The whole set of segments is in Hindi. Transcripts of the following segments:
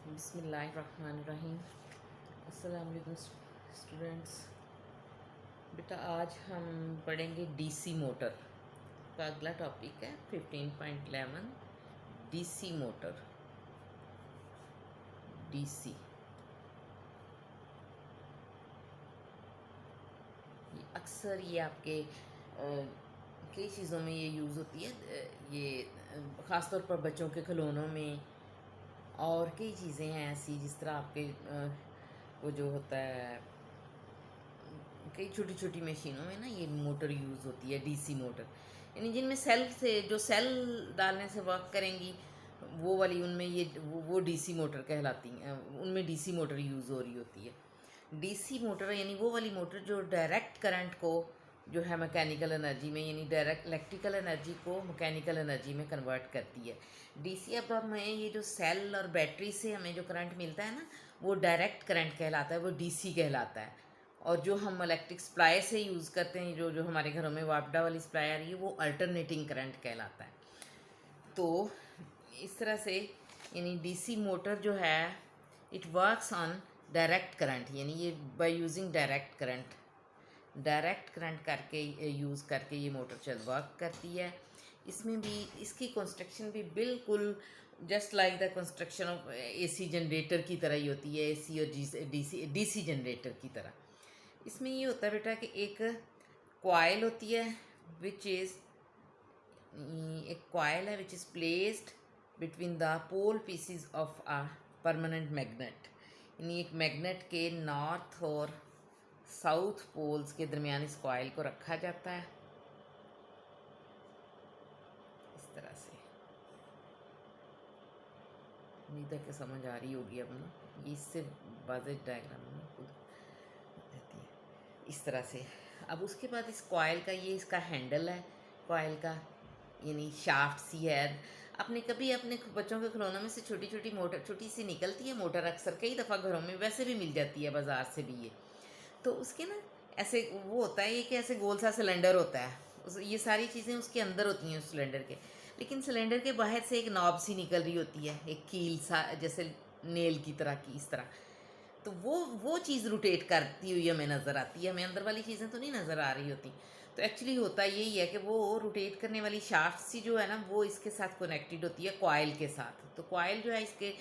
बिस्मिल्लाहिर्रहमानिर्रहीम। अस्सलाम वालेकुम स्टूडेंट्स। बेटा आज हम पढ़ेंगे डीसी मोटर का अगला टॉपिक है 15.11 डीसी मोटर। डीसी अक्सर ये आपके कई चीज़ों में ये यूज़ होती है। ख़ास तौर पर बच्चों के खिलौनों में और कई चीज़ें हैं ऐसी जिस तरह आपके वो जो होता है कई छोटी छोटी मशीनों में ना ये मोटर यूज़ होती है, डीसी मोटर, यानी जिनमें सेल डालने से वर्क करेंगी वो वाली, उनमें वो डीसी मोटर कहलाती हैं। उनमें डीसी मोटर यूज़ हो रही होती है। डीसी मोटर यानी वो वाली मोटर जो डायरेक्ट करंट को जो है मैकेनिकल एनर्जी में, यानी डायरेक्ट इलेक्ट्रिकल एनर्जी को मैकेनिकल एनर्जी में कन्वर्ट करती है। डीसी अब हमें ये जो सेल और बैटरी से हमें जो करंट मिलता है ना, वो डायरेक्ट करंट कहलाता है, वो डीसी कहलाता है। और जो हम इलेक्ट्रिक सप्लाई से यूज़ करते हैं, जो जो हमारे घरों में वापडा वाली सप्लाई आ रही है, वो अल्टरनेटिंग करंट कहलाता है। तो इस तरह से यानी डीसी मोटर जो है it works on direct current, यानी ये बाय यूजिंग डायरेक्ट करंट करके यूज़ करके ये मोटर वर्क करती है। इसमें भी इसकी कंस्ट्रक्शन भी बिल्कुल just like the construction of AC generator की तरह ही होती है, एसी और डीसी जनरेटर की तरह। इसमें ये होता है बेटा कि एक कॉइल होती है विच इज़ एक कॉइल है which is placed between the pole pieces of a permanent magnet, यानी एक मैग्नेट के नॉर्थ और साउथ पोल्स के दरमियान इस कॉइल को रखा जाता है इस तरह से। उम्मीद है कि समझ आ रही होगी अब ना, ये इससे वाज़ेह डायग्राम में खुद रहती है इस तरह से। अब उसके बाद इस कॉइल का ये इसका हैंडल है, कॉइल का यानी शाफ्ट सी है। आपने कभी अपने बच्चों के खिलौनों में से छोटी छोटी मोटर, छोटी सी निकलती है मोटर, अक्सर कई दफ़ा घरों में वैसे भी मिल जाती है बाज़ार से भी ये। तो उसके ना ऐसे वो होता है ये कि ऐसे गोल सा सिलेंडर होता है, ये सारी चीज़ें उसके अंदर होती हैं उस सिलेंडर के। लेकिन सिलेंडर के बाहर से एक नॉब सी निकल रही होती है, एक कील सा जैसे नेल की तरह की इस तरह। तो वो चीज़ रोटेट करती हुई हमें नज़र आती है, हमें अंदर वाली चीज़ें तो नहीं नज़र आ रही होती। तो एक्चुअली होता यही है कि वो रोटेट करने वाली शाफ्ट सी जो है ना, वो इसके साथ कनेक्टेड होती है कॉइल के साथ। तो कॉइल जो है इसके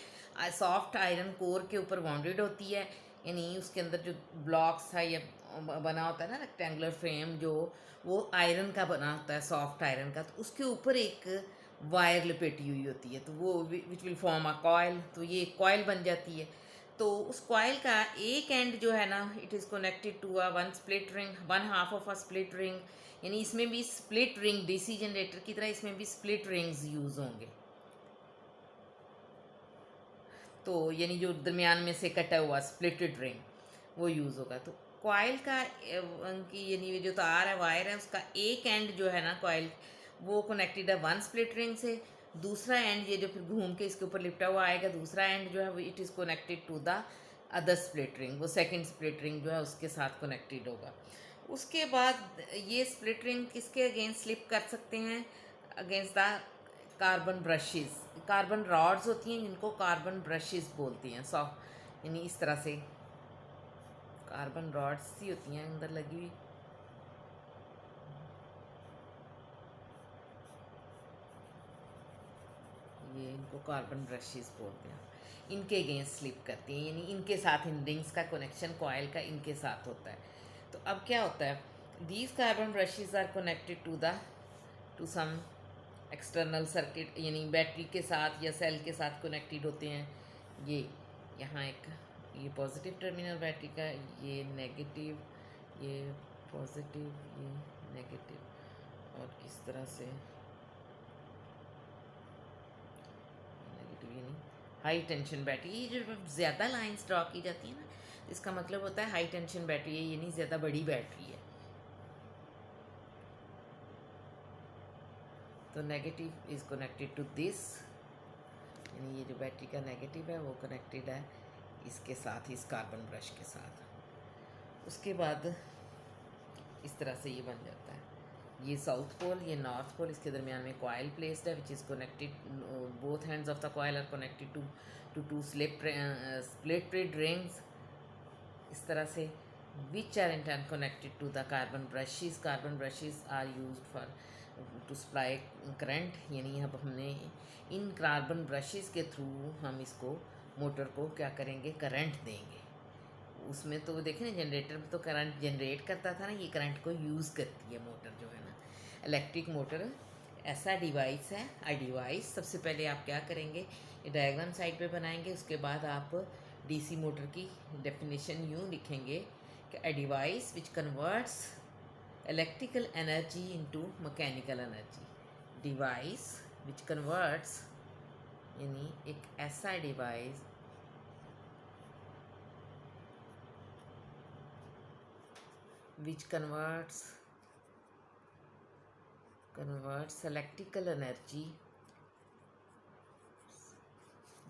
सॉफ्ट आयरन कोर के ऊपर बाउंडेड होती है, यानी उसके अंदर जो ब्लॉक्स है या बना होता है ना रेक्टेंगुलर फ्रेम, जो वो आयरन का बना होता है, सॉफ्ट आयरन का। तो उसके ऊपर एक वायर लपेटी हुई होती है, तो वो which will form a coil, तो ये कॉइल बन जाती है। तो उस कॉइल का एक एंड जो है ना, it is connected to a one split ring, one half of a split ring, यानी इसमें भी स्प्लिट रिंग, डीसी जनरेटर की तरह इसमें भी स्प्लिट रिंग्स यूज़ होंगे। तो यानी जो दरमियान में से कटा हुआ स्प्लिटेड रिंग वो यूज़ होगा। तो कॉइल का की यानी जो तार है, वायर है, उसका एक एंड जो है ना कॉइल, वो कनेक्टेड है वन स्प्लिट रिंग से। दूसरा एंड ये जो फिर घूम के इसके ऊपर लिपटा हुआ आएगा, दूसरा एंड जो है वो it is connected to the other split ring, वो सेकंड स्प्लिट रिंग जो है उसके साथ कनेक्टेड होगा। उसके बाद ये स्प्लिट रिंग किसके अगेंस्ट स्लिप कर सकते हैं? Against the carbon brushes, carbon rods होती हैं जिनको कार्बन ब्रशेस बोलती हैं। सॉ यानी इस तरह से कार्बन रॉड्स सी होती हैं अंदर लगी हुई, ये इनको कार्बन ब्रशेस बोलते हैं। इनके अगेंस्ट स्लिप करती हैं, यानी इनके साथ इन रिंग्स का कनेक्शन कॉइल का इनके साथ होता है। तो अब क्या होता है, these carbon brushes are connected to some external circuit, यानी बैटरी के साथ या सेल के साथ कनेक्टेड होते हैं। ये यहाँ एक ये पॉजिटिव टर्मिनल बैटरी का, ये नेगेटिव, ये पॉजिटिव, ये नेगेटिव, और इस तरह से नेगेटिव यानी हाई टेंशन बैटरी। ये जो ज़्यादा लाइन्स ड्रॉ की जाती है ना, इसका मतलब होता है हाई टेंशन बैटरी है, यानी ज़्यादा बड़ी बैटरी है। तो negative is connected to this, यानी ये जो बैटरी का नेगेटिव है वो कनेक्टेड है इसके साथ, इस कार्बन ब्रश के साथ। उसके बाद इस तरह से ये बन जाता है। ये साउथ पोल, ये नॉर्थ पोल, इसके दरमियान में कॉयल प्लेस्ड है which is connected, both hands of the coil are connected to two split rings, इस तरह से, which are in turn connected to the carbon brushes. Carbon brushes are used for to supply current, यानी अब हमने इन कार्बन ब्रशेस के थ्रू हम इसको मोटर को क्या करेंगे, करंट देंगे। उसमें तो देखें ना, जनरेटर में तो करंट जनरेट करता था ना, ये करंट को यूज़ करती है मोटर जो है ना। इलेक्ट्रिक मोटर ऐसा डिवाइस है, डिवाइस सबसे पहले आप क्या करेंगे, ये डायग्राम साइड पे बनाएंगे, उसके बाद आप डीसी मोटर की डेफिनेशन यूँ लिखेंगे कि a device which converts electrical energy into mechanical energy. Device which converts, यानी एक ऐसा device which converts electrical energy,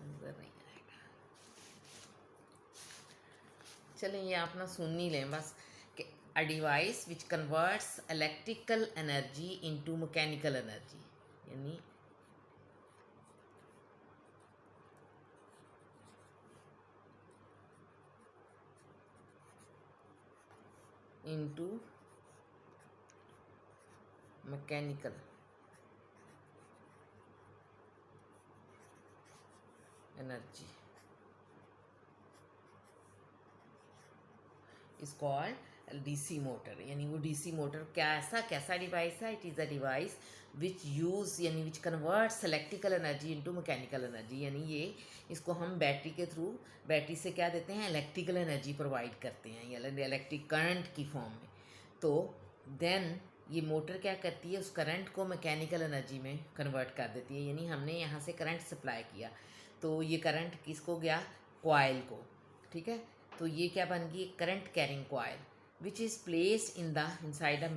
नजर नहीं आएगा, चलें ये आप ना सुन ही लें बस, कि a device which converts electrical energy into mechanical energy, यानी into mechanical energy is called DC motor. यानी वो डीसी मोटर कैसा डिवाइस है, it is a device which use, यानी which converts electrical energy into mechanical energy, यानी ये इसको हम बैटरी के थ्रू, बैटरी से क्या देते हैं, इलेक्ट्रिकल एनर्जी प्रोवाइड करते हैं, या इलेक्ट्रिक करंट की फॉर्म में। तो देन ये मोटर क्या करती है, उस करंट को मैकेनिकल एनर्जी में कन्वर्ट कर देती है। यानी हमने यहाँ से करंट सप्लाई किया, तो ये करंट किसको गया, कॉइल को, ठीक है। तो ये क्या बन गई, current carrying coil which is placed inside a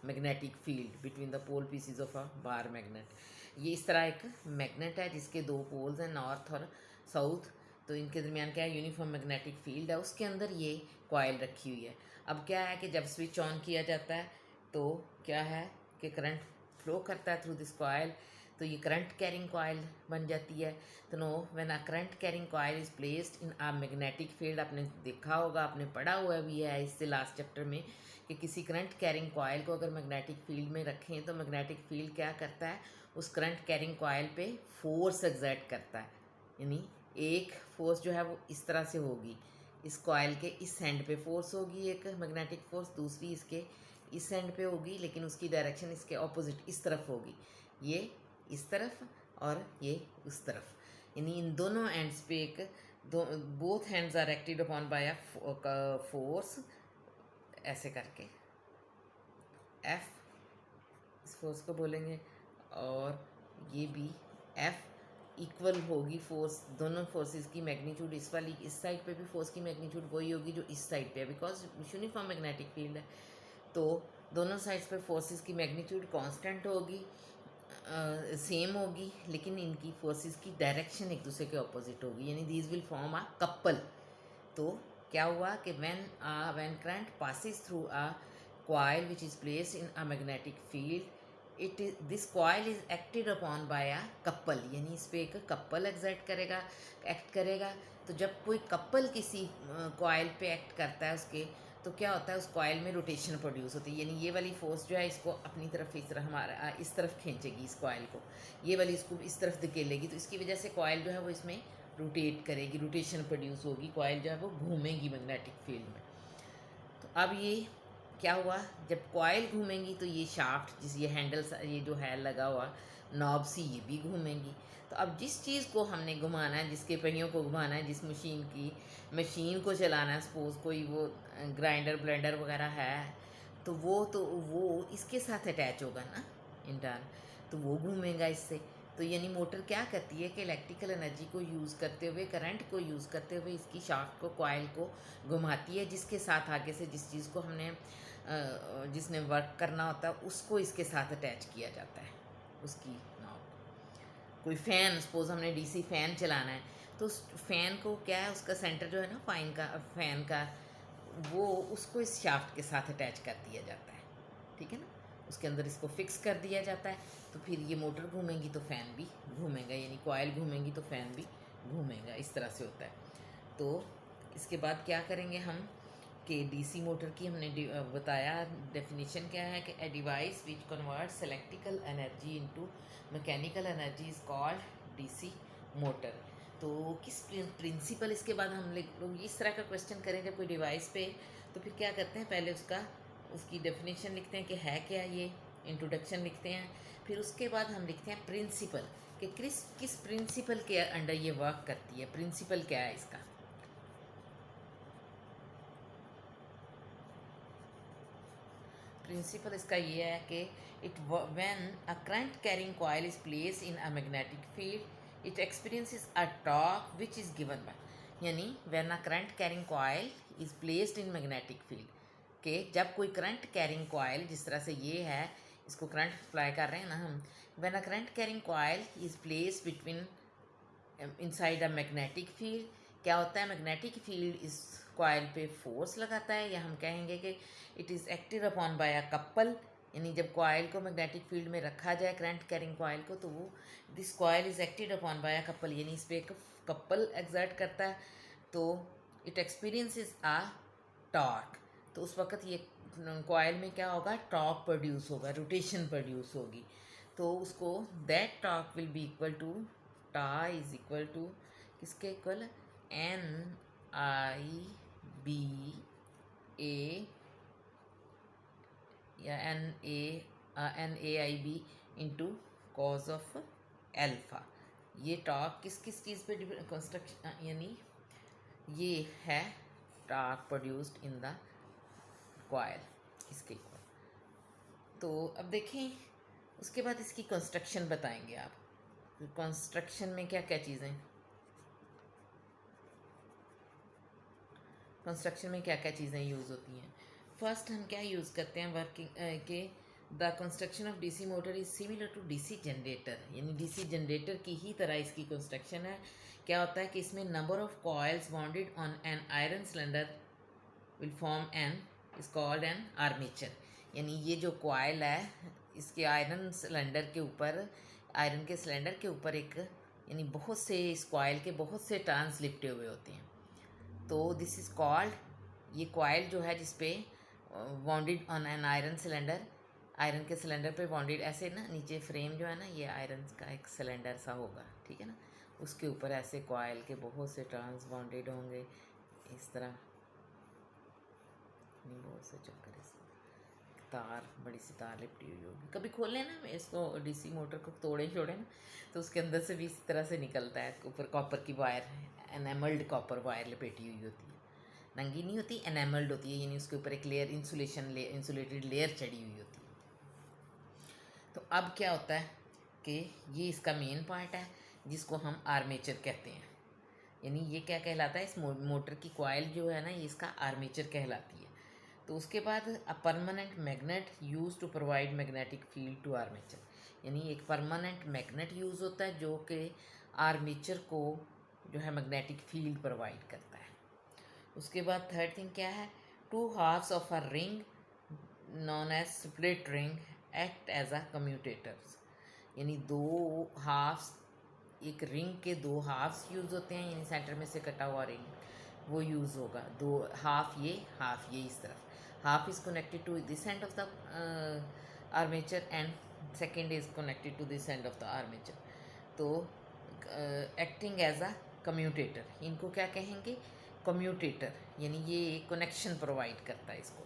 magnetic field between the pole pieces of a bar magnet। ये इस तरह एक मैग्नेट है जिसके दो पोल्स हैं, नॉर्थ और साउथ, तो इनके दरमियान क्या है, यूनिफॉर्म मैग्नेटिक फील्ड है, उसके अंदर ये कॉइल रखी हुई है। अब क्या है कि जब स्विच ऑन किया जाता है तो क्या है कि करंट फ्लो करता है थ्रू दिस कॉइल, तो ये करंट कैरिंग कॉइल बन जाती है। तो no, when a current carrying coil is placed in a magnetic field, आपने देखा होगा, आपने पढ़ा हुआ भी है इससे लास्ट चैप्टर में, कि किसी करंट कैरिंग कॉइल को अगर मैग्नेटिक फील्ड में रखें तो मैग्नेटिक फील्ड क्या करता है, उस करंट कैरिंग कॉइल पे फोर्स एग्जर्ट करता है। यानी एक फोर्स जो है वो इस तरह से होगी, इस कॉइल के इस एंड पे फोर्स होगी एक मैग्नेटिक फोर्स, दूसरी इसके इस एंड पे होगी, लेकिन उसकी डायरेक्शन इसके ऑपोजिट इस तरफ होगी, ये इस तरफ और ये उस तरफ, यानी इन दोनों एंड्स पे एक both hands are acted upon by a force, ऐसे करके एफ, इस फोर्स को बोलेंगे, और ये भी एफ इक्वल होगी फोर्स, दोनों फोर्सेस की मैग्नीट्यूड, इस वाली इस साइड पे भी फोर्स की मैग्नीट्यूड वही होगी जो इस साइड पे है, बिकॉज यूनिफॉर्म मैग्नेटिक फील्ड है। तो दोनों साइड्स पे फोर्सेस की मैग्नीट्यूड कांस्टेंट होगी, सेम होगी, लेकिन इनकी फोर्सेस की डायरेक्शन एक दूसरे के ऑपोजिट होगी, यानी these will form a couple. तो क्या हुआ कि when current passes through a coil which is placed in a magnetic field, this coil is acted upon by a couple, यानी इस पे एक कपल एक्ट करेगा। तो जब कोई कपल किसी कॉइल पे एक्ट करता है उसके, तो क्या होता है, उस कॉइल में रोटेशन प्रोड्यूस होती है, यानी ये वाली फोर्स जो है इसको अपनी तरफ, इस तरह हमारा इस तरफ खींचेगी इस कॉइल को, ये वाली इसको इस तरफ धकेलेगी, तो इसकी वजह से कॉइल जो है वो इसमें रोटेट करेगी, रोटेशन प्रोड्यूस होगी, कॉइल जो है वो घूमेगी मैग्नेटिक फील्ड में। तो अब ये क्या हुआ, जब कॉइल घूमेंगी तो ये शाफ्ट, जिस ये हैंडल, ये जो है लगा हुआ नॉब सी, ये भी घूमेंगी। तो अब जिस चीज़ को हमने घुमाना है, जिसके पहियों को घुमाना है, जिस मशीन को चलाना है, सपोज़ कोई वो ग्राइंडर ब्लेंडर वगैरह है, तो वो इसके साथ अटैच होगा ना इन टर्न, तो वो घूमेगा इससे। तो यानी मोटर क्या करती है कि इलेक्ट्रिकल एनर्जी को यूज़ करते हुए, करंट को यूज़ करते हुए इसकी शाफ्ट को, कॉइल को घुमाती है, जिसके साथ आगे से जिस चीज़ को हमने जिसने वर्क करना होता है उसको इसके साथ अटैच किया जाता है, उसकी नॉब। कोई फ़ैन, सपोज़ हमने डीसी फ़ैन चलाना है, तो उस फ़ैन को क्या है, उसका सेंटर जो है ना फ़ैन का, वो उसको इस शाफ्ट के साथ अटैच कर दिया जाता है। ठीक है ना। उसके अंदर इसको फिक्स कर दिया जाता है, तो फिर ये मोटर घूमेंगी तो फ़ैन भी घूमेगा, यानी कॉयल घूमेंगी तो फ़ैन भी घूमेगा, इस तरह से होता है। तो इसके बाद क्या करेंगे हम कि डीसी मोटर की हमने बताया डेफिनेशन क्या है कि a device which converts electrical energy into mechanical energy is called DC motor. तो किस प्रिंसिपल, इसके बाद हम लोग इस तरह का क्वेश्चन करें जब कोई डिवाइस पे, तो फिर क्या करते हैं, पहले उसकी डेफिनेशन लिखते हैं कि है क्या ये, इंट्रोडक्शन लिखते हैं, फिर उसके बाद हम लिखते हैं प्रिंसिपल कि किस किस प्रिंसिपल के अंडर ये वर्क करती है, प्रिंसिपल क्या है इसका। प्रिंसिपल इसका ये है कि it when a current carrying coil is place in a magnetic field it experiences a torque which is given by, यानी when a current carrying coil is placed in magnetic field, कि जब कोई करंट कैरिंग कॉइल, जिस तरह से ये है, इसको करंट अप्लाई कर रहे हैं ना हम, when a current carrying coil is place between inside a magnetic field, क्या होता है, मैग्नेटिक फील्ड इस कॉइल पे फोर्स लगाता है, या हम कहेंगे कि it is acted upon by a couple, यानी जब कॉइल को मैग्नेटिक फील्ड में रखा जाए करंट कैरिंग कॉइल को, तो वो this coil is acted upon by a couple, यानी इस पर एक कपल एग्जर्ट करता है, तो इट एक्सपीरियंसेस अ टॉर्क। तो उस वक्त ये कॉइल में क्या होगा, टॉर्क प्रोड्यूस होगा, रोटेशन प्रोड्यूस होगी, तो उसको that torque will be equal to, टा इज इक्वल टू किसके equal, N I B A, या N A I B into cos of alpha. ये टॉर्क किस किस चीज़ पे कंस्ट्रक्शन, यानी ये है torque produced in the coil, इसके इक्वल। तो अब देखें उसके बाद इसकी कंस्ट्रक्शन बताएंगे आप, कंस्ट्रक्शन में क्या क्या चीज़ें, कंस्ट्रक्शन में क्या क्या चीज़ें यूज़ होती हैं। फर्स्ट हम क्या यूज़ करते हैं वर्किंग के, the construction of DC motor is similar to DC generator, यानी डीसी जनरेटर की ही तरह इसकी कंस्ट्रक्शन है। क्या होता है कि इसमें number of coils bounded on an iron cylinder will form an is called an armature, यानी ये जो कॉइल है इसके आयरन सिलेंडर के ऊपर, आयरन के सिलेंडर के ऊपर एक, यानी बहुत से इस कॉइल के बहुत से टर्न्स लिपटे हुए होते हैं, तो दिस इज़ कॉल्ड, ये कॉइल जो है जिसपे bounded on an iron cylinder, iron के सिलेंडर पे बाउंडेड, ऐसे ना नीचे फ्रेम जो है ना, ये आयरन का एक सिलेंडर सा होगा, ठीक है ना, उसके ऊपर ऐसे कॉइल के बहुत से टर्न्स बाउंडेड होंगे इस तरह, बहुत से चक्कर, इस तार, बड़ी सी तार लिपटी हुई होगी, कभी खोल लेना इसको, डीसी मोटर को तोड़े छोड़े ना, तो उसके अंदर से भी इस तरह से निकलता है, ऊपर कॉपर की वायर, एनेमल्ड कॉपर वायर लिपेटी हुई होती है, नंगी नहीं होती, एनेमल्ड होती है, यानी उसके ऊपर एक लेयर इंसुलेटेड लेयर चढ़ी हुई होती है। तो अब क्या होता है कि ये इसका मेन पार्ट है जिसको हम आर्मेचर कहते हैं, यानी ये क्या कहलाता है, इस मोटर की कॉइल जो है ना, ये इसका आर्मेचर कहलाती है। तो उसके बाद a permanent magnet use to provide magnetic field to armature, यानी एक परमानेंट मैग्नेट यूज़ होता है जो कि आर्मेचर को जो है मैग्नेटिक फील्ड प्रोवाइड करता है। उसके बाद थर्ड थिंग क्या है, two halves of a ring known as split ring act as a commutators, यानी दो हाफ्स, एक रिंग के दो हाफ्स यूज़ होते हैं, यानी सेंटर में से कटा हुआ रिंग वो यूज़ होगा, दो हाफ ये इस तरफ, half is connected to this end of the armature and second is connected to this end of the armature, तो एक्टिंग एज अ कम्यूटेटर, इनको क्या कहेंगे, कम्यूटेटर, यानी ये कनेक्शन प्रोवाइड करता है इसको,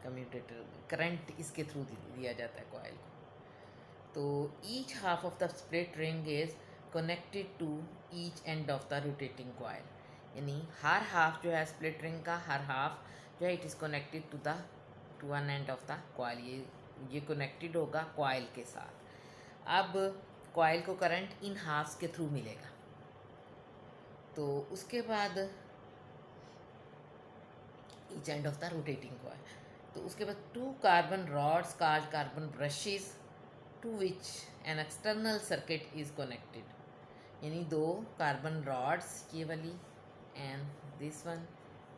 कम्यूटेटर, करंट इसके थ्रू दिया जाता है कॉइल को। तो each half of the split ring is connected to each end of the rotating coil, यानी हर हाफ जो है स्प्लिट रिंग का हर हाफ जो है it is connected to one end of the coil, ये कनेक्टेड होगा कॉइल के साथ। अब कॉइल को करंट इन हाफ्स के थ्रू मिलेगा, तो उसके बाद each end of the rotating coil, तो उसके बाद two carbon rods called carbon brushes to which an external circuit is connected, यानी दो कार्बन रॉड्स ये वाली एंड दिस वन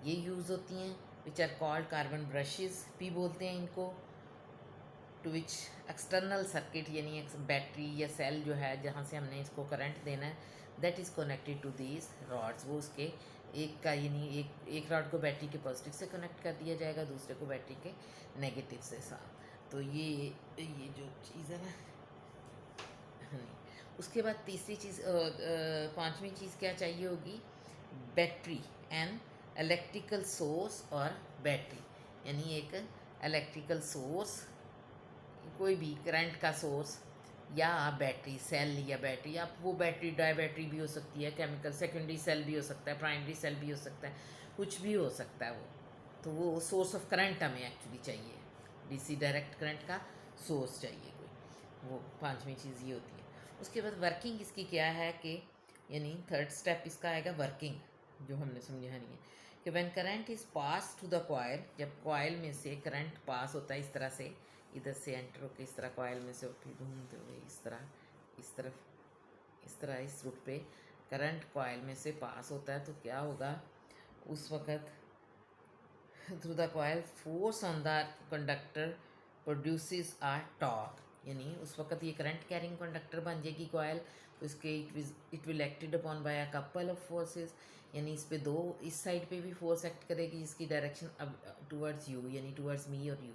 ये यूज़ होती हैं, which are called carbon brushes भी बोलते हैं इनको, टू विच एक्सटर्नल सर्किट यानी बैटरी या सेल जो है जहाँ से हमने इसको करंट देना है, that is connected to these rods. वो उसके एक का यानी एक रॉड को बैटरी के पॉजिटिव से कनेक्ट कर दिया जाएगा, दूसरे को बैटरी के नेगेटिव से साथ। तो ये जो चीज़ है ना, हाँ, उसके बाद तीसरी चीज़, पांचवी चीज़ क्या चाहिए होगी, बैटरी एंड इलेक्ट्रिकल सोर्स और बैटरी, यानी एक इलेक्ट्रिकल सोर्स, कोई भी करंट का सोर्स या बैटरी सेल या बैटरी, आप वो बैटरी डाई बैटरी भी हो सकती है, केमिकल सेकेंडरी सेल भी हो सकता है, प्राइमरी सेल भी हो सकता है, कुछ भी हो सकता है वो। तो वो सोर्स ऑफ करंट हमें एक्चुअली चाहिए, डीसी डायरेक्ट करंट का सोर्स चाहिए कोई, वो पांचवी चीज़ ये होती है। उसके बाद वर्किंग इसकी क्या है कि यानी थर्ड स्टेप इसका आएगा वर्किंग, जो हमने समझानी है कि when current is pass to the coil, जब कॉयल में से करंट पास होता है इस तरह से, इधर से एंटर होकर इस तरह कॉयल में से उठी घूमते हुए इस तरह, इस तरफ, इस तरह इस रूट पे करंट कॉयल में से पास होता है, तो क्या होगा उस वक़्त, through the coil force on the conductor produces a torque, यानी उस वक़्त ये करंट कैरिंग कंडक्टर बन जाएगी कॉयल, तो इसके it will acted upon by a couple of forces, यानी इस पे दो, इस साइड पे भी फोर्स एक्ट करेगी जिसकी डायरेक्शन अब टूवर्ड्स यू यानी टूवर्ड्स मी और यू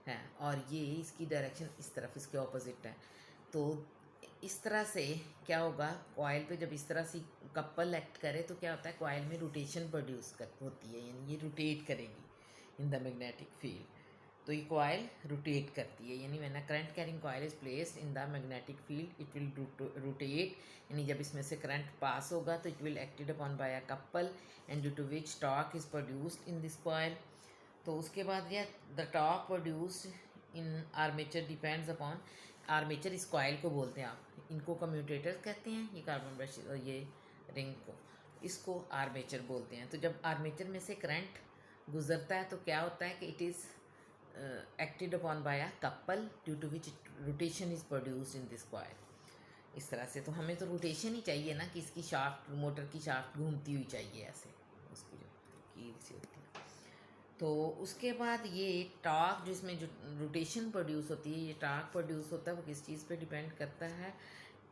है, और ये इसकी डायरेक्शन इस तरफ इसके ऑपोजिट है। तो इस तरह से क्या होगा, कॉयल पे जब इस तरह से कपल एक्ट करे तो क्या होता है, कॉयल में रोटेशन प्रोड्यूस कर होती है, यानी ये रोटेट करेगी इन द मैग्नेटिक फील्ड। तो ये कॉयल रोटेट करती है, यानी when a current carrying coil is placed in the magnetic field it will rotate, यानी जब इसमें से करंट पास होगा तो it will acted upon by a couple and due to which torque is produced in this coil. तो उसके बाद यह the torque produced in armature depends upon, armature इस कॉयल को बोलते हैं, आप इनको कम्यूटेटर कहते हैं, ये कार्बन ब्रश ये रिंग को, इसको आर्मेचर बोलते हैं। तो जब आर्मेचर में से करंट गुजरता है तो क्या होता है कि it is acted upon by a couple due to which rotation is produced in this coil. इस तरह से तो हमें तो रोटेशन ही चाहिए ना, कि इसकी शाफ्ट, मोटर की शाफ्ट घूमती हुई चाहिए ऐसे, उसकी जो कील सी होती है। तो उसके बाद ये टॉर्क जिसमें जो रोटेशन प्रोड्यूस होती है, ये टॉर्क प्रोड्यूस होता है वो किस चीज़ पे डिपेंड करता है,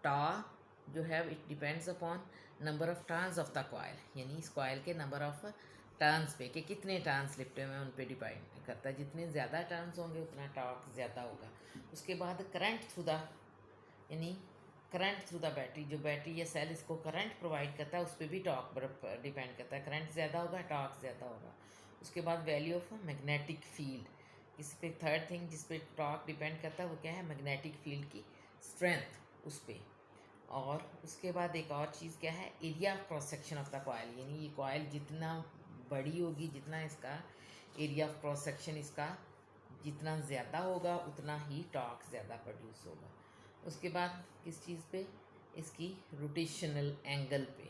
टॉर्क जो है it depends upon number of turns of the coil, यानी इस कॉयल के नंबर ऑफ टर्न्स पे, कि कितने टर्न्स लिपटे हुए हैं उन पे डिपेंड करता है, जितने ज़्यादा टर्न्स होंगे उतना टॉर्क ज़्यादा होगा। उसके बाद करंट थ्रू द, यानी करंट थ्रू द बैटरी, जो बैटरी या सेल इसको करंट प्रोवाइड करता है उस पर भी टॉर्क डिपेंड करता है, करंट ज़्यादा होगा टॉर्क ज़्यादा होगा। उसके बाद वैल्यू ऑफ मैग्नेटिक फील्ड, इस पे थर्ड थिंग जिस पे टॉर्क डिपेंड करता है वो क्या है, मैग्नेटिक फील्ड की स्ट्रेंथ उस पर। और उसके बाद एक और चीज़ क्या है, area of cross section of the coil, यानी ये कॉयल जितना बड़ी होगी, जितना इसका एरिया ऑफ क्रॉस सेक्शन इसका जितना ज़्यादा होगा उतना ही टॉर्क ज़्यादा प्रोड्यूस होगा। उसके बाद किस चीज़ पे, इसकी रोटेशनल एंगल पे,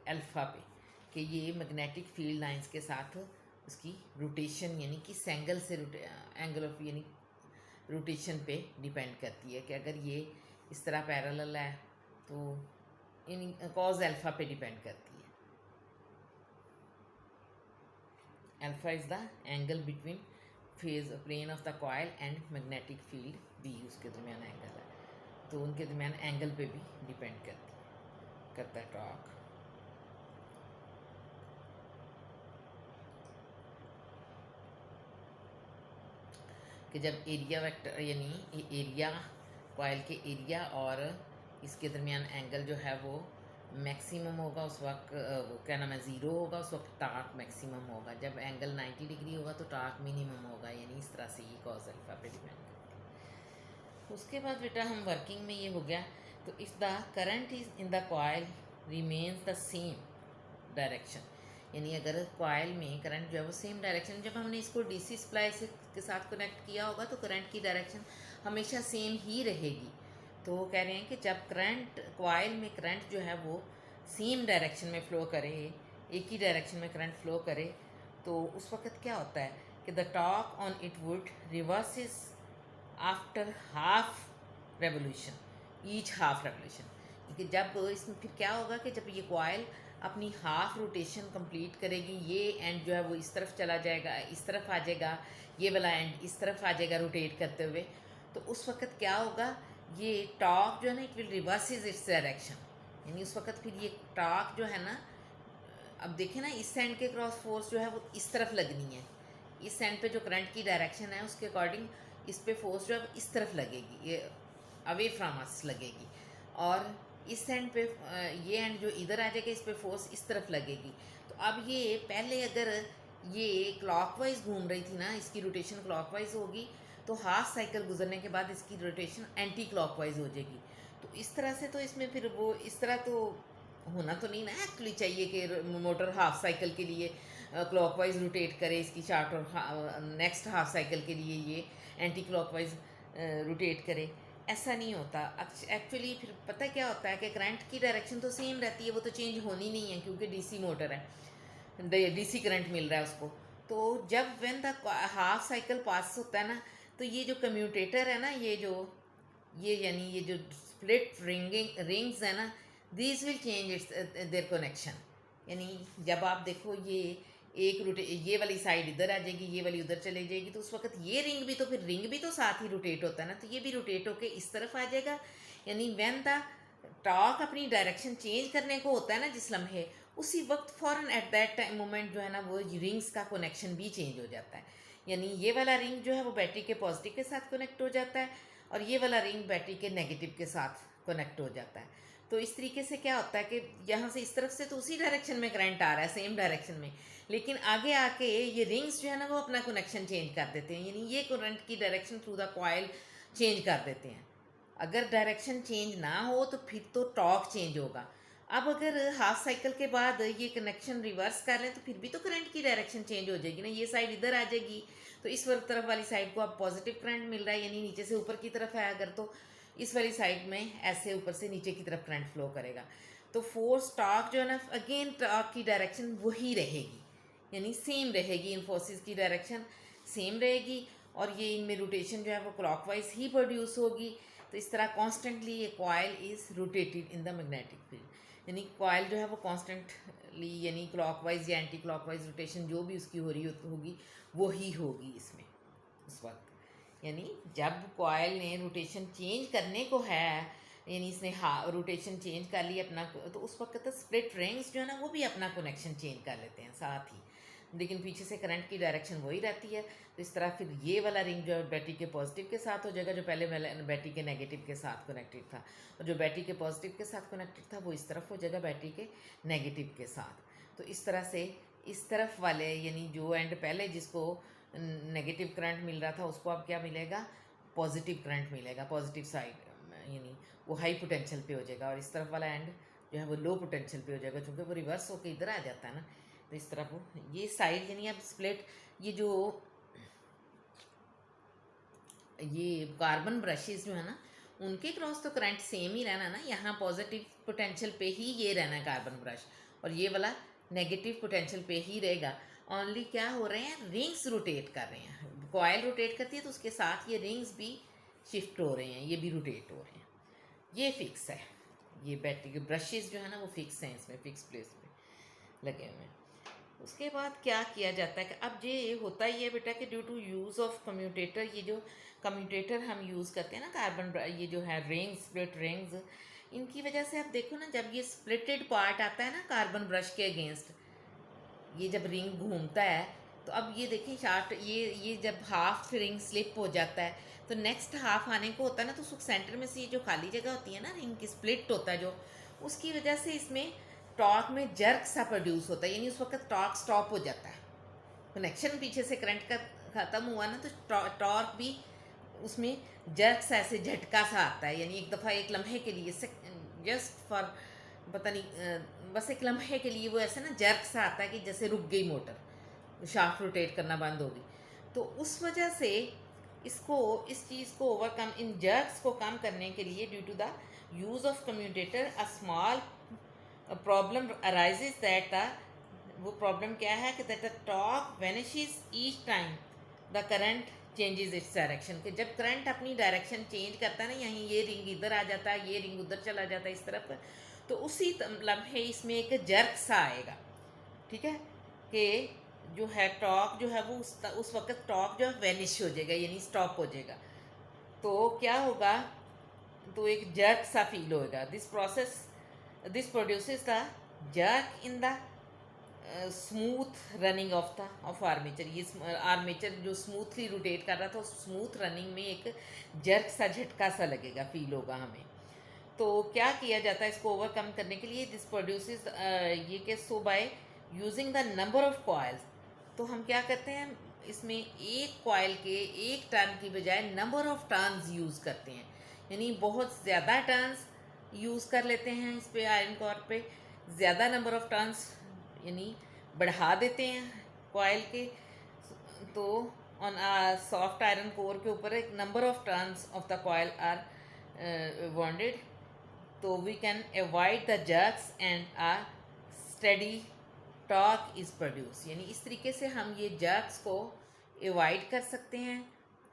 अल्फ़ा पे, कि ये मैग्नेटिक फील्ड लाइंस के साथ उसकी रोटेशन यानी किस एंगल से एंगल ऑफ यानी रोटेशन पे डिपेंड करती है, कि अगर ये इस तरह पैरेलल है तो इन कॉज अल्फ़ा पे डिपेंड करती है। Alpha is the angle between face plane of the coil and magnetic field B, उसके दरमियान एंगल है, तो उनके दरमियान एंगल पे भी डिपेंड करता है टॉर्क। कि जब एरिया वेक्टर यानी एरिया, कॉयल के एरिया और इसके दरमियान एंगल जो है वो मैक्सिमम होगा उस वक्त, वो क्या नाम है, ज़ीरो होगा, उस वक्त टार्क मैक्सिमम होगा। जब एंगल 90 डिग्री होगा तो टार्क मिनिमम होगा, यानी इस तरह से ये कॉज अल्फ़ा पे डिपेंड करता है। उसके बाद बेटा हम वर्किंग में ये हो गया, तो if the current is in the coil remains the same direction, यानी अगर कॉयल में करंट जो है वो सेम डायरेक्शन, जब हमने इसको डीसी सप्लाई से के साथ कनेक्ट किया होगा तो करंट की डायरेक्शन हमेशा सेम ही रहेगी। तो वो कह रहे हैं कि जब करंट कॉयल में करंट जो है वो सेम डायरेक्शन में फ़्लो करे, एक ही डायरेक्शन में करंट फ़्लो करे, तो उस वक्त क्या होता है कि the torque on it would reverses after half revolution, each half revolution, कि जब इसमें फिर क्या होगा कि जब ये कॉयल अपनी हाफ रोटेशन कंप्लीट करेगी, ये एंड जो है वो इस तरफ चला जाएगा, इस तरफ आ जाएगा, ये वाला एंड इस तरफ आ जाएगा रोटेट करते हुए, तो उस वक्त क्या होगा, ये टॉर्क जो है ना it will reverses its direction, यानी उस वक्त फिर ये टॉर्क जो है ना, अब देखें ना इस एंड के क्रॉस फोर्स जो है वो इस तरफ लगनी है, इस एंड पे जो करंट की डायरेक्शन है उसके अकॉर्डिंग इस पे फोर्स जो है इस तरफ लगेगी, ये अवे फ्रॉम अस लगेगी, और इस एंड पे ये एंड जो इधर आ जाएगा इस पे फोर्स इस तरफ लगेगी। तो अब ये पहले अगर ये क्लॉकवाइज घूम रही थी ना, इसकी रोटेशन क्लॉकवाइज होगी, तो हाफ साइकिल गुजरने के बाद इसकी रोटेशन एंटी क्लॉकवाइज हो जाएगी। तो इस तरह से तो इसमें फिर वो इस तरह तो होना तो नहीं ना, एक्चुअली चाहिए कि मोटर हाफ साइकिल के लिए क्लॉकवाइज रोटेट करे इसकी चार्ट, और नेक्स्ट हाफ साइकिल के लिए ये एंटी क्लॉकवाइज रोटेट करे। ऐसा नहीं होता एक्चुअली। फिर पता क्या होता है कि करंट की डायरेक्शन तो सेम रहती है, वो तो चेंज होनी नहीं है क्योंकि डीसी मोटर है, डीसी करंट मिल रहा है उसको। तो जब व्हेन द हाफ साइकिल पास होता है ना, तो ये जो कम्यूटेटर है ना, ये यानी ये जो स्प्लिट रिंग्स है ना, this will change it's there connection. यानी जब आप देखो ये ये वाली साइड इधर आ जाएगी, ये वाली उधर चली जाएगी, तो उस वक्त ये रिंग भी तो फिर रिंग भी तो साथ ही रोटेट होता है ना, तो ये भी रोटेट होके इस तरफ आ जाएगा। यानी व्हेन द टॉर्क अपनी डायरेक्शन चेंज करने को होता है ना जिस लम्हे, उसी वक्त फ़ौरन एट दैट टाइम मोमेंट जो है ना वो रिंग्स का कनेक्शन भी चेंज हो जाता है। यानी ये वाला रिंग जो है वो बैटरी के पॉजिटिव के साथ कनेक्ट हो जाता है, और ये वाला रिंग बैटरी के नेगेटिव के साथ कनेक्ट हो जाता है। तो इस तरीके से क्या होता है कि यहाँ से इस तरफ से तो उसी डायरेक्शन में करंट आ रहा है, सेम डायरेक्शन में, लेकिन आगे आके ये रिंग्स जो है ना वो अपना कनेक्शन चेंज कर देते हैं, यानी ये करंट की direction through the coil change कर देते हैं। अगर डायरेक्शन चेंज ना हो तो फिर तो टॉर्क चेंज होगा। अब अगर हाफ साइकिल के बाद ये कनेक्शन रिवर्स कर लें तो फिर भी तो करंट की डायरेक्शन चेंज हो जाएगी ना, ये साइड इधर आ जाएगी, तो इस तरफ वाली साइड को अब पॉजिटिव करंट मिल रहा है, यानी नीचे से ऊपर की तरफ है अगर, तो इस वाली साइड में ऐसे ऊपर से नीचे की तरफ करंट फ्लो करेगा। तो फोर्स टॉर्क जो है ना, अगेन टॉर्क की डायरेक्शन वही रहेगी, यानी सेम रहेगी, इन फोर्सेस की डायरेक्शन सेम रहेगी, और ये इनमें रोटेशन जो है वो क्लॉकवाइज ही प्रोड्यूस होगी। तो इस तरह कॉन्स्टेंटली ये coil is rotated in the magnetic field, यानी कॉयल जो है वो कॉन्स्टेंटली यानी क्लॉकवाइज या एंटी क्लॉकवाइज रोटेशन जो भी उसकी हो रही होगी वो ही होगी इसमें उस वक्त। यानी जब कॉयल ने रोटेशन चेंज करने को है, यानी इसने रोटेशन चेंज कर ली अपना, तो उस वक्त तो स्प्लिट रिंग्स जो है ना वो भी अपना कनेक्शन चेंज कर लेते हैं साथ ही, लेकिन पीछे से करंट की डायरेक्शन वही रहती है। तो इस तरह फिर ये वाला रिंग जो है बैटरी के पॉजिटिव के साथ हो जाएगा, जो पहले बैटरी के नेगेटिव के साथ कनेक्टेड था, और जो बैटरी के पॉजिटिव के साथ कनेक्टेड था वो इस तरफ हो जाएगा बैटरी के नेगेटिव के साथ। तो इस तरह से इस तरफ वाले यानी जो एंड पहले जिसको नेगेटिव करंट मिल रहा था उसको अब क्या मिलेगा, पॉजिटिव करंट मिलेगा, पॉजिटिव साइड, यानी वो हाई पोटेंशियल पे हो जाएगा, और इस तरफ वाला एंड जो है वो लो पोटेंशियल पे हो जाएगा, क्योंकि वो रिवर्स होकर इधर आ जाता है ना। तो इस तरफ वो ये साइड यानी अब स्प्लिट, ये कार्बन ब्रशेस जो है ना उनके क्रॉस तो करंट सेम ही रहना ना, यहाँ पॉजिटिव पोटेंशियल पे ही ये रहना है कार्बन ब्रश, और ये वाला नेगेटिव पोटेंशियल पे ही रहेगा। ओनली क्या हो रहे हैं, रिंग्स रोटेट कर रहे हैं, कॉयल रोटेट करती है तो उसके साथ ये रिंग्स भी शिफ्ट हो रहे हैं, ये भी रोटेट हो रहे हैं, ये फिक्स है। ये बैटरी के ब्रशेस जो है ना वो फिक्स हैं, इसमें फिक्स प्लेस पे लगे हुए हैं। उसके बाद क्या किया जाता है कि अब ये होता ही है बेटा कि due to use of commutator, ये जो कम्यूटेटर हम यूज़ करते हैं ना कार्बन, ये जो है रिंग्स, स्प्लिट रिंग्स, इनकी वजह से अब देखो ना जब ये स्प्लिटेड पार्ट आता है ना कार्बन ब्रश के अगेंस्ट, ये जब रिंग घूमता है तो अब ये देखें शार्ट, ये जब हाफ रिंग स्लिप हो जाता है तो नेक्स्ट हाफ आने को होता है ना, तो उसको सेंटर में से ये जो खाली जगह होती है ना रिंग की, स्प्लिट होता है जो, उसकी वजह से इसमें टॉर्क में जर्क सा प्रोड्यूस होता है, यानी उस वक्त टॉर्क स्टॉप हो जाता है, कनेक्शन पीछे से करंट का ख़त्म हुआ ना, तो टॉर्क भी उसमें जर्क सा ऐसे झटका सा आता है, यानी एक दफ़ा एक लम्हे के लिए जस्ट फॉर पता नहीं बस एक लम्हे के लिए वो ऐसे ना जर्क सा आता है कि जैसे रुक गई मोटर, शाफ्ट रोटेट करना बंद होगी। तो उस वजह से इस चीज़ को ओवरकम, इन जर्क्स को कम करने के लिए due to the use of commutator a small problem arises that वो प्रॉब्लम क्या है कि that the torque vanishes each time the current changes its direction के जब करंट अपनी डायरेक्शन चेंज करता है ना, यहीं ये रिंग इधर आ जाता है, ये रिंग उधर चला जाता है इस तरफ, तो उसी लम्हे इसमें एक जर्क सा आएगा, ठीक है, कि जो है टॉर्क जो है वो उस वक्त टॉर्क जो है वैनिश हो जाएगा, यानी स्टॉप हो जाएगा। तो क्या होगा, तो एक जर्क सा फील होएगा। This produces the jerk in the smooth running of armature. ये आर्मेचर जो स्मूथली रोटेट कर रहा था, उस स्मूथ रनिंग में एक जर्क सा झटका सा लगेगा, फील होगा हमें। तो क्या किया जाता है इसको ओवरकम करने के लिए, दिस प्रोड्यूसेस ये कि so by using the number of coils. तो हम क्या करते हैं, इसमें एक कॉइल के एक टर्न की बजाय नंबर ऑफ टर्न्स यूज़ करते हैं, यानी बहुत ज़्यादा टर्न्स यूज़ कर लेते हैं इस पे, आयरन कोर पे ज़्यादा नंबर ऑफ टर्न्स यानी बढ़ा देते हैं कॉइल के। तो ऑन सॉफ्ट आयरन कोर के ऊपर एक number of turns of the coil are bonded, तो we can avoid the jerks and a steady torque is produce. यानी इस तरीके से हम ये जर्क्स को अवॉइड कर सकते हैं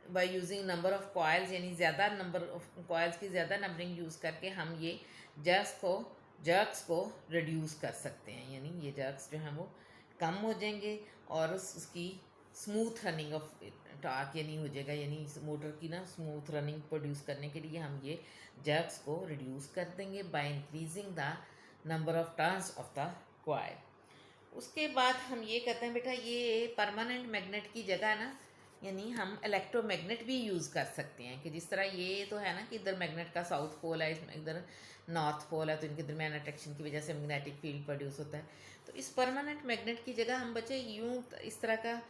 by using number of coils, यानी ज़्यादा नंबर ऑफ कॉइल्स की ज़्यादा नंबरिंग यूज़ करके हम ये जर्क्स को रिड्यूस कर सकते हैं, यानी ये जर्क्स जो हैं वो कम हो जाएंगे और उसकी स्मूथ रनिंग ऑफ टॉर्क यानी हो जाएगा, यानी मोटर की ना स्मूथ रनिंग प्रोड्यूस करने के लिए हम ये जर्क्स को रिड्यूस कर देंगे by increasing the number of turns of the coil. उसके बाद हम ये कहते हैं बेटा, ये परमानेंट मैग्नेट की जगह ना, यानी हम इलेक्ट्रोमैग्नेट भी यूज़ कर सकते हैं, कि जिस तरह ये तो है ना कि इधर मैग्नेट का साउथ पोल है, इसमें इधर नॉर्थ पोल है, तो इनके दरमियान अट्रैक्शन की वजह से मैग्नेटिक फील्ड प्रोड्यूस होता है। तो इस परमानेंट मैग्नेट की जगह हम बच्चे यूँ इस तरह का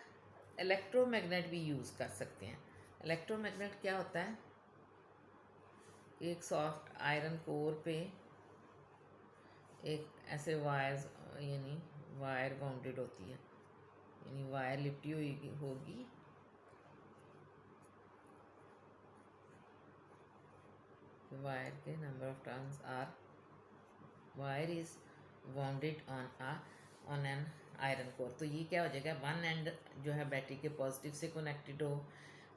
इलेक्ट्रोमैग्नेट भी यूज़ कर सकते हैं। इलेक्ट्रोमैग्नेट क्या होता है, एक सॉफ्ट आयरन कोर पे एक ऐसे वायर्स यानी वायर बाउंडेड होती है, यानी वायर लिपटी हुई होगी, वायर के number of turns are, wire is bounded on an iron core. तो ये क्या हो जाएगा, वन एंड जो है बैटरी के पॉजिटिव से कनेक्टेड हो,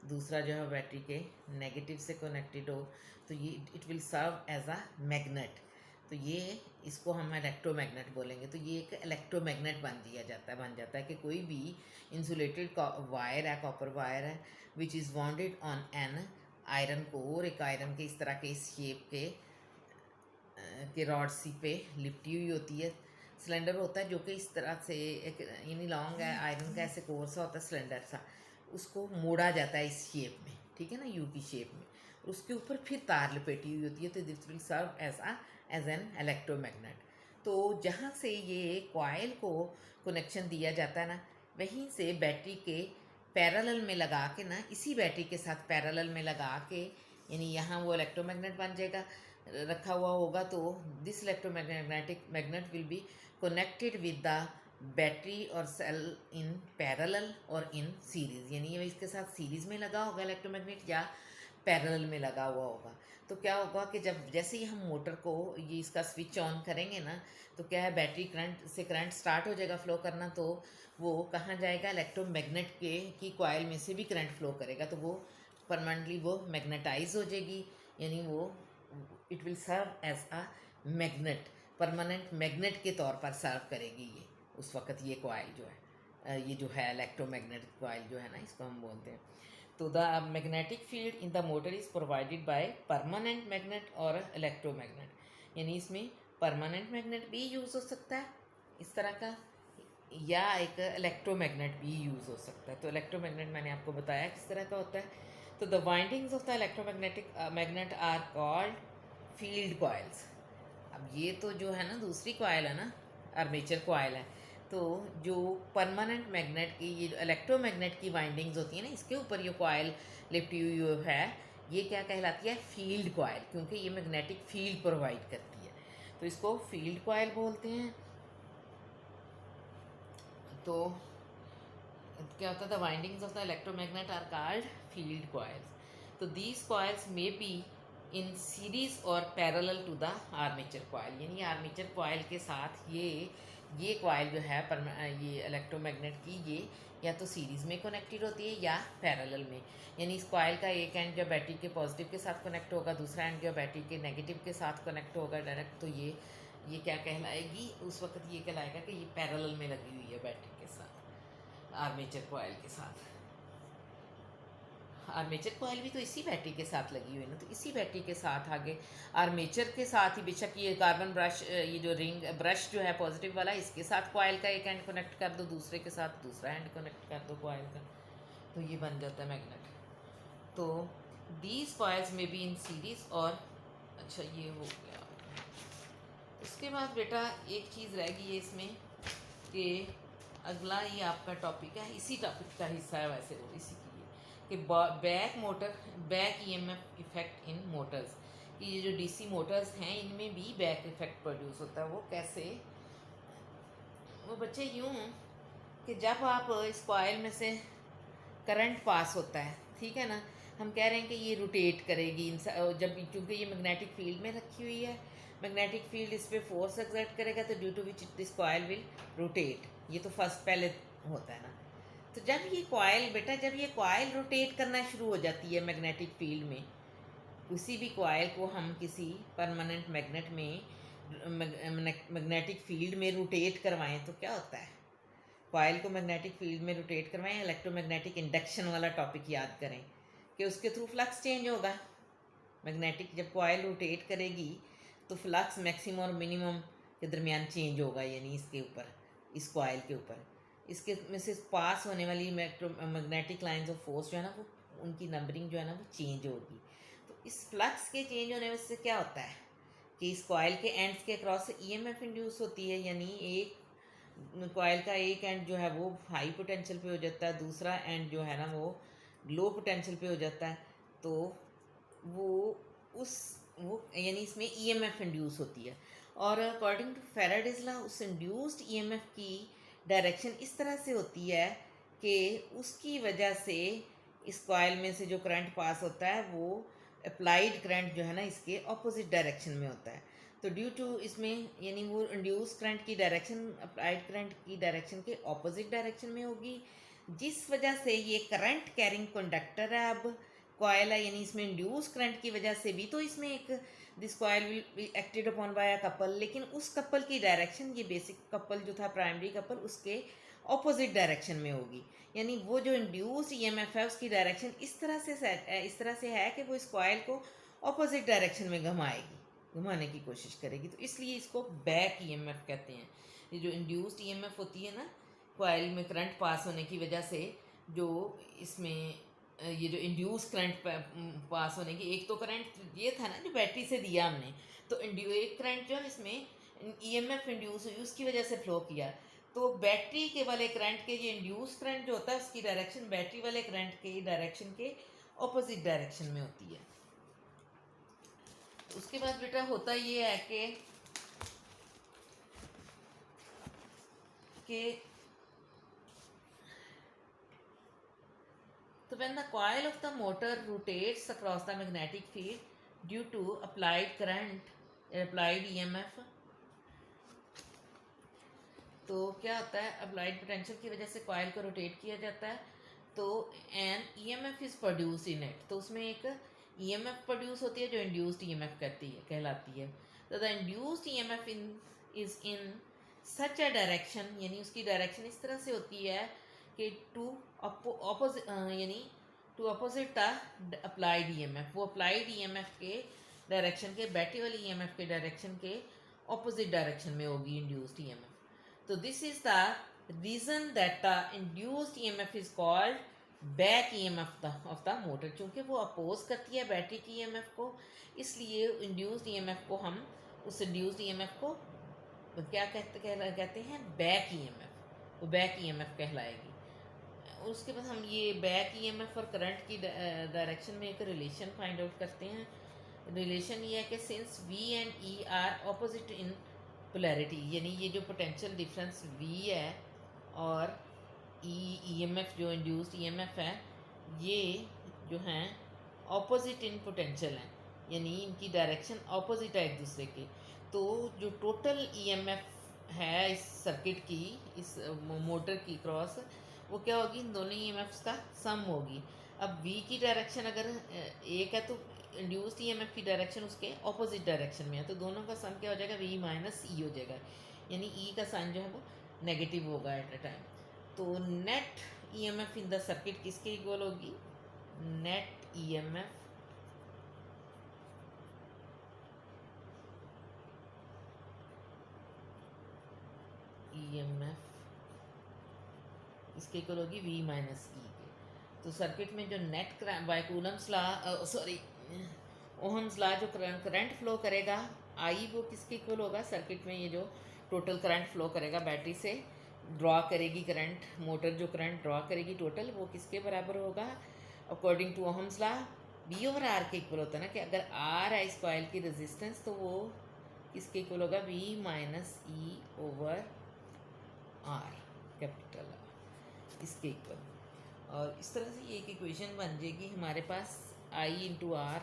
दूसरा जो है बैटरी के नेगेटिव से कनेक्टेड हो, तो ये it will serve as a magnet. तो ये इसको हम इलेक्ट्रोमैग्नेट बोलेंगे। तो ये एक इलेक्ट्रोमैग्नेट बन जाता है कि कोई भी इंसुलेटेड वायर है, कॉपर वायर है, which is bonded on an iron core, एक आयरन के इस तरह के इस शेप के रॉड सी पे लिपटी हुई होती है, सिलेंडर होता है जो कि इस तरह से एक यानी लॉन्ग है, आयरन का ऐसे कोर सा होता है सिलेंडर सा, उसको मोड़ा जाता है इस शेप में, ठीक है ना, यू की शेप में, उसके ऊपर फिर तार लपेटी हुई होती है। तो this will serve as an electromagnet. तो जहाँ से ये कॉइल को कनेक्शन दिया जाता है ना, वहीं से बैटरी के पैरेलल में लगा के ना, इसी बैटरी के साथ पैरेलल में लगा के, यानी यहाँ वो इलेक्ट्रोमैग्नेट बन जाएगा, रखा हुआ होगा। तो this electromagnetic magnet will be connected with the battery और सेल इन पैरेलल और इन सीरीज़, यानी ये इसके साथ सीरीज़ में लगा होगा इलेक्ट्रोमैग्नेट या पैरेलल में लगा हुआ होगा। तो क्या होगा कि जब जैसे ही हम मोटर को ये इसका स्विच ऑन करेंगे ना, तो क्या है, बैटरी करंट स्टार्ट हो जाएगा फ्लो करना, तो वो कहाँ जाएगा, इलेक्ट्रोमैग्नेट की कॉइल में से भी करंट फ्लो करेगा, तो वो परमानेंटली वो मैग्नेटाइज हो जाएगी, यानी वो it will serve as a magnet, permanent magnet के तौर पर सर्व करेगी ये उस वक्त ये कॉइल जो है, ये जो है इलेक्ट्रोमैग्नेटिक कॉइल जो है ना, इसको हम बोलते हैं। तो the magnetic field in the motor is provided by permanent magnet और इलेक्ट्रोमैग्नेट, यानी इसमें परमानेंट मैग्नेट भी यूज़ हो सकता है इस तरह का, या एक इलेक्ट्रोमैग्नेट भी यूज़ हो सकता है। तो इलेक्ट्रोमैग्नेट मैंने आपको बताया किस तरह का होता है। तो the windings of the electromagnetic magnet are called field coils. अब ये तो जो है ना दूसरी कॉइल है ना, आर्मेचर कॉइल है, तो जो परमानेंट मैग्नेट की ये इलेक्ट्रोमैग्नेट की वाइंडिंग्स होती है ना, इसके ऊपर ये कॉइल लिपटी हुई है, ये क्या कहलाती है, फील्ड कॉइल, क्योंकि ये मैग्नेटिक फील्ड प्रोवाइड करती है, तो इसको फील्ड कॉइल बोलते हैं। तो क्या होता है, the windings of the electromagnet are called field coils. तो these coils may be in series और parallel to the armature coil, यानी आर्मेचर कॉइल के साथ ये ये कॉइल जो है ये इलेक्ट्रोमैग्नेट की ये या तो सीरीज़ में कनेक्टेड होती है या पैरेलल में। यानी इस कॉइल का एक एंड जो बैटरी के पॉजिटिव के साथ कनेक्ट होगा, दूसरा एंड जो बैटरी के नेगेटिव के साथ कनेक्ट होगा डायरेक्ट, तो ये क्या कहलाएगी, उस वक्त ये कहलाएगा कि ये पैरेलल में लगी हुई है बैटरी के साथ, आर्मेचर कॉइल के साथ। आर्मेचर कॉइल भी तो इसी बैटरी के साथ लगी हुई है ना, तो इसी बैटरी के साथ आगे आर्मेचर के साथ ही बेशक ये कार्बन ब्रश, ये जो रिंग ब्रश जो है पॉजिटिव वाला, इसके साथ कॉइल का एक एंड कनेक्ट कर दो, दूसरे के साथ दूसरा एंड कनेक्ट कर दो कॉइल का, तो ये बन जाता है मैग्नेट। तो दीज कॉइल्स में बी इन सीरीज। और अच्छा ये हो गया। उसके बाद बेटा एक चीज़ रह गई है इसमें कि अगला ये आपका टॉपिक है, इसी टॉपिक का हिस्सा है वैसे वो, इसी की कि back EMF effect in Motors, कि ये जो डीसी मोटर्स हैं इनमें भी बैक इफेक्ट प्रोड्यूस होता है। वो कैसे? वो बच्चे यूँ कि जब आप इस कॉइल में से करंट पास होता है, ठीक है ना, हम कह रहे हैं कि ये रोटेट करेगी जब, क्योंकि ये मैग्नेटिक फील्ड में रखी हुई है, मैग्नेटिक फील्ड इस पर फोर्स एक्सर्ट करेगा, तो due to which this coil will rotate. ये तो फर्स्ट पहले होता है ना। तो जब ये कॉइल बेटा, जब ये कॉइल रोटेट करना शुरू हो जाती है मैग्नेटिक फील्ड में, किसी भी कॉइल को हम किसी परमानेंट मैग्नेट में मैग्नेटिक फील्ड में रोटेट करवाएं तो क्या होता है? कॉइल को मैग्नेटिक फील्ड में रोटेट करवाएं, इलेक्ट्रोमैग्नेटिक इंडक्शन वाला टॉपिक याद करें कि उसके थ्रू फ्लक्स चेंज होगा। मैग्नेटिक जब कॉइल रोटेट करेगी तो फ्लक्स मैक्सिमम और मिनिमम के दरमियान चेंज होगा, यानी इसके ऊपर, इस कॉइल के ऊपर, इसके में से पास होने वाली मैग्नेटिक लाइंस ऑफ फोर्स जो है ना, वो उनकी नंबरिंग जो है ना वो चेंज होगी। तो इस फ्लक्स के चेंज होने से क्या होता है कि इस कॉइल के एंड्स के अक्रॉस से ईएमएफ इंड्यूस होती है, यानी एक कॉइल का एक एंड जो है वो हाई पोटेंशियल पे हो जाता है, दूसरा एंड जो है ना वो लो पोटेंशियल पे हो जाता है। तो वो वो यानी इसमें ईएमएफ इंड्यूस होती है। और अकॉर्डिंग टू फैराडेज लॉ उस इंड्यूस्ड ईएमएफ की डायरेक्शन इस तरह से होती है कि उसकी वजह से इस कॉइल में से जो करंट पास होता है वो अप्लाइड करंट जो है ना इसके ऑपोजिट डायरेक्शन में होता है। तो ड्यू टू इसमें यानी वो इंड्यूस करंट की डायरेक्शन अप्लाइड करंट की डायरेक्शन के ऑपोजिट डायरेक्शन में होगी, जिस वजह से ये करंट कैरिंग कंडक्टर है अब कॉयल है, यानी इसमें इंड्यूस करंट की वजह से भी तो इसमें एक this coil will be acted upon by a couple, लेकिन उस कपल की डायरेक्शन, ये बेसिक कपल जो था प्राइमरी कपल, उसके ऑपोजिट डायरेक्शन में होगी। यानी वो जो इंड्यूस्ड ईएमएफ है उसकी डायरेक्शन इस तरह से है कि वो इस कॉयल को ऑपोजिट डायरेक्शन में घुमाने की कोशिश करेगी। तो इसलिए इसको बैक ईएमएफ कहते हैं। ये जो इंड्यूस्ड ईएमएफ होती है ना कॉइल में करंट पास होने की वजह से, जो इसमें ये जो इंड्यूस करंट पास होने की, एक तो करंट ये था ना जो बैटरी से दिया हमने, तो एक करंट जो इसमें ईएमएफ इंड्यूस हुई उसकी वजह से फ्लो किया, तो बैटरी के वाले करंट के ये इंड्यूस करंट जो होता है उसकी डायरेक्शन बैटरी वाले करंट के डायरेक्शन के ऑपोजिट डायरेक्शन में होती है। उसके बाद बेटा होता ये है कि so when the coil of the motor rotates across the magnetic field due to applied current, applied EMF, तो क्या होता है, अप्लाइड पोटेंशियल की वजह से कॉइल को रोटेट किया जाता है, तो an EMF is produce in it, तो उसमें एक ईएमएफ प्रोड्यूस होती है जो इंड्यूस्ड ईएमएफ कहलाती है। तो the induced EMF is in such a direction, यानी उसकी डायरेक्शन इस तरह से होती है कि टू ऑपोजिट, यानी to opposite the applied EMF, वो अप्लाइड ईएमएफ के डायरेक्शन के, बैटरी वाली ईएमएफ के डायरेक्शन के ऑपोजिट डायरेक्शन में होगी induced EMF. So this is the reason that the induced EMF is called back EMF of the motor, चूँकि वो अपोज करती है बैटरी की EMF को, इसलिए induced EMF को हम उस induced EMF को क्या कहते हैं बैक EMF, वो बैक EMF कहलाएगी। उसके बाद हम ये बैक EMF और करंट की डायरेक्शन में एक रिलेशन फाइंड आउट करते हैं। रिलेशन ये है कि since V and E are opposite in polarity, यानी ये जो पोटेंशियल डिफरेंस V है और EMF जो इंड्यूस्ड EMF है, ये जो हैं ऑपोजिट इन पोटेंशियल हैं, यानी इनकी डायरेक्शन ऑपोजिट है एक दूसरे के। तो जो टोटल EMF है इस सर्किट की, इस मोटर की क्रॉस, वो क्या होगी, इन दोनों ईएमएफ्स का सम होगी। अब वी की डायरेक्शन अगर एक है तो इंड्यूस्ड ईएमएफ की डायरेक्शन उसके ऑपोजिट डायरेक्शन में है, तो दोनों का सम क्या हो जाएगा, वी माइनस ई हो जाएगा, यानी ई का साइन जो है वो नेगेटिव होगा एट अ टाइम। तो net EMF in the circuit किसके इक्वल होगी, नेट ईएमएफ ईएमएफ इसके इक्वल होगी वी माइनस ई के। तो सर्किट में जो net by Coulomb's law, sorry Ohm's law, जो करंट फ्लो करेगा आई, वो किसके इक्वल होगा, सर्किट में ये जो टोटल करंट फ्लो करेगा बैटरी से, ड्रॉ करेगी करंट, मोटर जो करंट ड्रॉ करेगी टोटल, वो किसके बराबर होगा, according to Ohm's law B over R के इक्वल होता है ना, कि अगर आर है इस कॉइल की रेजिस्टेंस तो वो किसके इक्वल होगा, V minus E over R, capital R, इसके इक्वल। और इस तरह से ये एक इक्वेशन बन जाएगी हमारे पास, I into R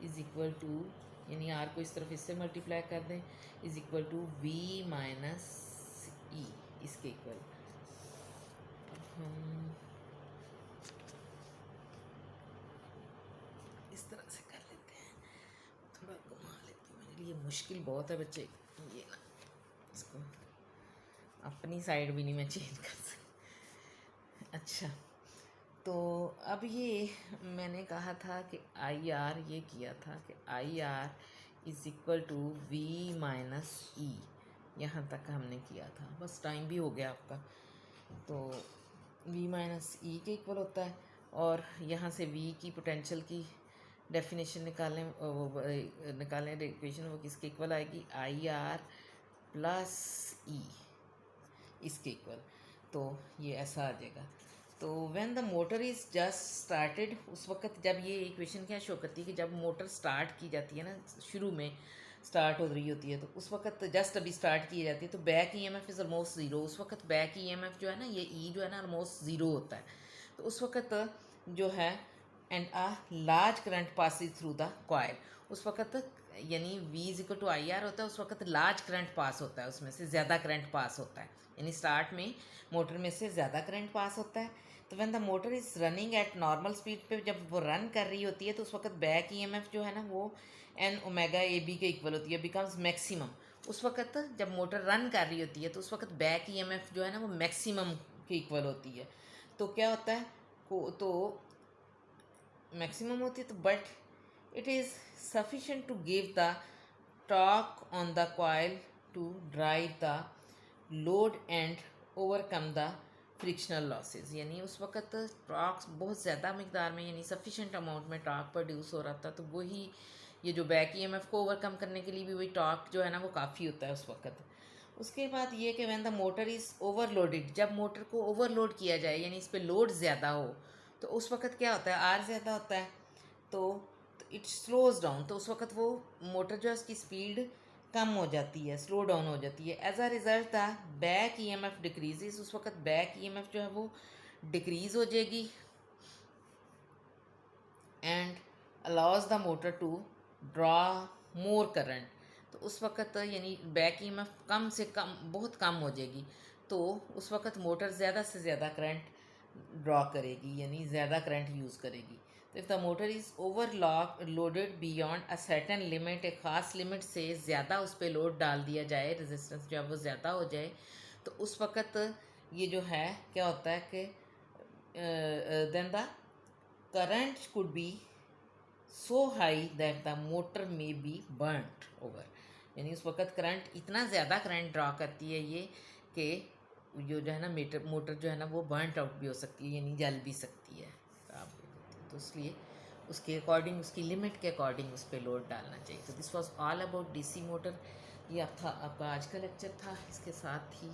is equal to, यानी आर को इस तरफ इससे मल्टीप्लाई कर दें, is equal to V minus E, इसके इक्वल। हम इस तरह से कर लेते हैं, थोड़ा घुमा लेती हूँ, मेरे लिए मुश्किल बहुत है बच्चे, ये ना इसको अपनी साइड भी नहीं मैं चेंज कर सकती। अच्छा, तो अब ये मैंने कहा था कि आई आर, ये किया था कि I R is equal to V minus E, यहाँ तक हमने किया था, बस टाइम भी हो गया आपका। तो वी माइनस ई के इक्वल होता है, और यहाँ से वी की पोटेंशियल की डेफिनेशन निकालें, वो निकालें इक्वेशन, वो किसके इक्वल आएगी, आई आर प्लस ई, इसके इक्वल। तो ये ऐसा आ जाएगा। तो when the motor is just started, उस वक्त जब ये इक्वेशन क्या शो करती है कि जब मोटर स्टार्ट की जाती है ना, शुरू में स्टार्ट हो रही होती है, तो उस वक्त जस्ट अभी स्टार्ट की जाती है, तो back EMF is almost zero, उस वक्त बैक ईएमएफ जो है ना, ये ई जो है ना ऑलमोस्ट ज़ीरो होता है। तो उस वक्त जो है, and a large current passes through the coil, उस वक्त यानी V is equal to I R होता है, उस वक्त लार्ज करंट पास होता है, उसमें से ज़्यादा करंट पास होता है, यानी स्टार्ट में मोटर में से ज़्यादा करंट पास होता है। तो when the motor is running at normal speed पे, जब वो रन कर रही होती है, तो उस वक्त बैक ईएमएफ जो है ना, वो एन ओमेगा ए बी के इक्वल होती है, बिकम्स मैक्सिमम। उस वक्त जब मोटर रन कर रही होती है, तो उस वक्त बैक ईएमएफ जो है ना, वो मैक्सिमम के इक्वल होती है। तो क्या होता है, तो मैक्सिमम होती है, तो but it is sufficient to give the torque on the coil to drive the load and overcome the frictional losses, यानी उस वक्त टॉर्क बहुत ज़्यादा मकदार में, यानी सफिशेंट अमाउंट में टॉर्क प्रोड्यूस हो रहा था, तो वही ये जो बैक ईएमएफ को ओवरकम करने के लिए भी वही टॉर्क जो है ना, वो काफ़ी होता है उस वक्त। उसके बाद ये कि when the motor is overloaded, जब मोटर को ओवरलोड किया जाए, यानी इस पर लोड ज़्यादा हो, तो उस वक्त क्या होता है, आर ज़्यादा होता है, तो इट स्लोज डाउन, तो उस वक्त वो मोटर जो है उसकी स्पीड कम हो जाती है, स्लो डाउन हो जाती है। As a result the back EMF decreases, उस वक्त बैक ईएमएफ जो है वो डिक्रीज़ हो जाएगी, and allows the motor to draw more current, तो उस वक्त यानी बैक ईएमएफ कम से कम, बहुत कम हो जाएगी, तो उस वक्त मोटर ज़्यादा से ज़्यादा करंट ड्रॉ करेगी, यानी ज़्यादा करंट यूज़ करेगी। तो if the motor is over loaded beyond a certain limit, एक ख़ास लिमिट से ज़्यादा उस पर लोड डाल दिया जाए, रेजिस्टेंस जो है वो ज़्यादा हो जाए, तो उस वक्त ये जो है क्या होता है कि then the current could be so high that the motor may be burnt over, यानी उस वक्त करंट, इतना ज़्यादा करंट ड्रॉ करती है ये कि जो है ना मोटर जो है ना, वो बर्नट आउट भी हो सकती है, यानी जल भी सकती है, खराब भी होती है। तो इसलिए उसके अकॉर्डिंग, उसकी लिमिट के अकॉर्डिंग उस पर लोड डालना चाहिए। तो this was all about DC motor. ये आप था आपका आज का लेक्चर था, इसके साथ ही